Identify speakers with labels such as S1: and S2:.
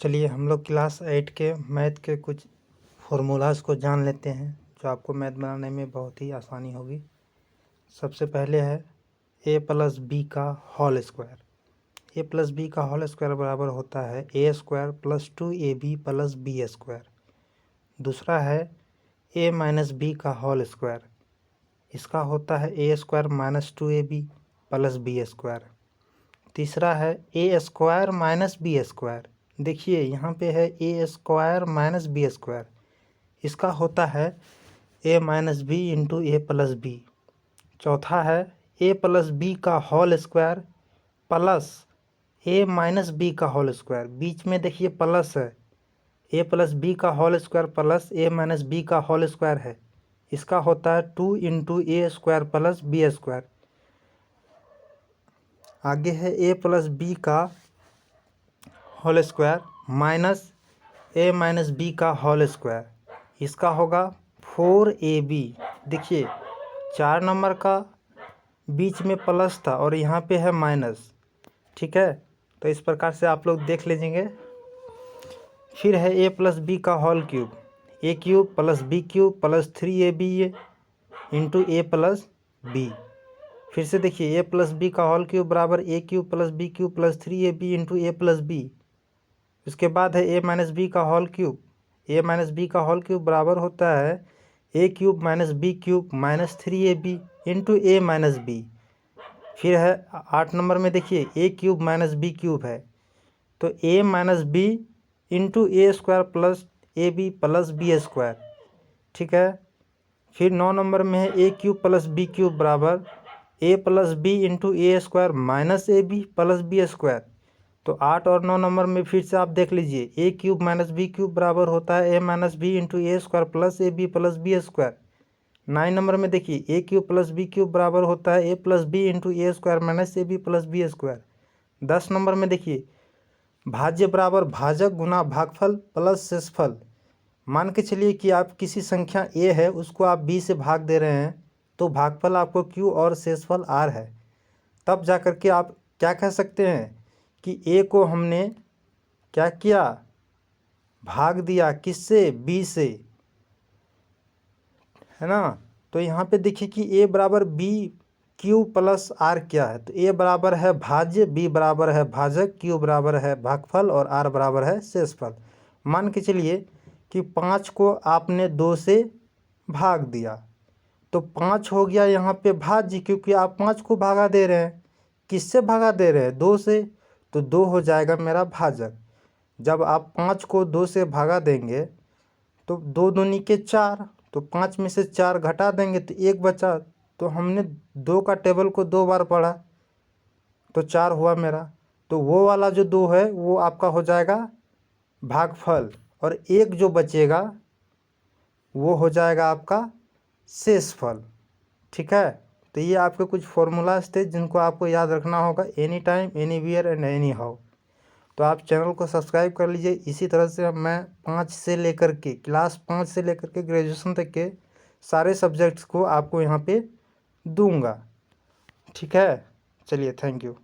S1: चलिए हम लोग क्लास 8 के मैथ के कुछ फार्मूलाज को जान लेते हैं जो आपको मैथ बनाने में बहुत ही आसानी होगी। सबसे पहले है a प्लस बी का whole square. a plus b का होल स्क्वायर बराबर होता है a square plus 2ab plus b square. दूसरा है a माइनस बी का होल स्क्वायर, इसका होता है a square minus 2ab plus b square. तीसरा है a square minus b square. देखिए यहाँ पे है a square minus b square, इसका होता है a minus b into a plus b. चौथा है a प्लस बी का whole square plus a minus b का होल स्क्वायर। बीच में देखिए प्लस है, a प्लस बी का whole square plus a minus b का होल स्क्वायर है, इसका होता है 2 into a square plus b square. आगे है a प्लस बी का whole square minus a minus b का होल स्क्वायर, इसका होगा 4ab। देखिए 4 नंबर का बीच में प्लस था और यहाँ पे है माइनस, ठीक है, तो इस प्रकार से आप लोग देख लीजिएंगे। फिर है a प्लस बी का whole cube, a cube plus b cube plus 3ab into a plus b. फिर से देखिए a प्लस बी का होल क्यूब बराबर a cube plus b cube plus 3ab into a plus b. उसके बाद है a minus b का whole cube, a minus b का होल क्यूब बराबर होता है a cube minus b cube minus 3ab into a minus B. फिर है 8 नंबर में देखिए a cube minus b cube है, तो a minus b into a square plus a b plus b square, ठीक है। फिर 9 नंबर में है a cube plus b cube बराबर a plus b into a square minus a b plus b square. तो 8 और 9 नंबर में फिर से आप देख लीजिए a cube minus b cube बराबर होता है a minus b into a square plus a b plus b square. 9 number में देखिए a cube plus b cube बराबर होता है a plus b into a square minus a b plus b square. 10 number में देखिए भाज्य बराबर भाजक गुना भागफल प्लस शेषफल। मान के चलिए कि आप किसी संख्या a है उसको आप b से भाग दे रहे हैं, तो भागफल आपको q और शेषफल r है। तब जा कर के आप क्या कह सकते हैं कि a को हमने क्या किया, भाग दिया किससे, b से, है ना। तो यहाँ पे देखिए कि a बराबर b q प्लस r क्या है, तो a बराबर है भाज्य, b बराबर है भाजक, q बराबर है भागफल और r बराबर है शेषफल। मान के चलिए कि 5 को आपने 2 से भाग दिया, तो 5 हो गया यहाँ पे भाज्य, क्योंकि आप 5 को भागा दे रहे हैं। किससे भागा दे रहे हैं, 2 से, तो 2 हो जाएगा मेरा भाजक। जब आप 5 को 2 से भागा देंगे तो 2 दूनी के 4, तो 5 में से 4 घटा देंगे तो 1 बचा। तो हमने 2 का टेबल को 2 बार पढ़ा तो 4 हुआ मेरा, तो वो वाला जो 2 है वो आपका हो जाएगा भागफल, और 1 जो बचेगा वो हो जाएगा आपका शेषफल, ठीक है। तो ये आपके कुछ फॉर्मूलाज थे जिनको आपको याद रखना होगा any time, anywhere and anyhow. तो आप चैनल को सब्सक्राइब कर लीजिए। इसी तरह से मैं 5 से लेकर के क्लास 5 से लेकर के ग्रेजुएशन तक के सारे सब्जेक्ट्स को आपको यहाँ पे दूंगा, ठीक है। चलिए, थैंक यू।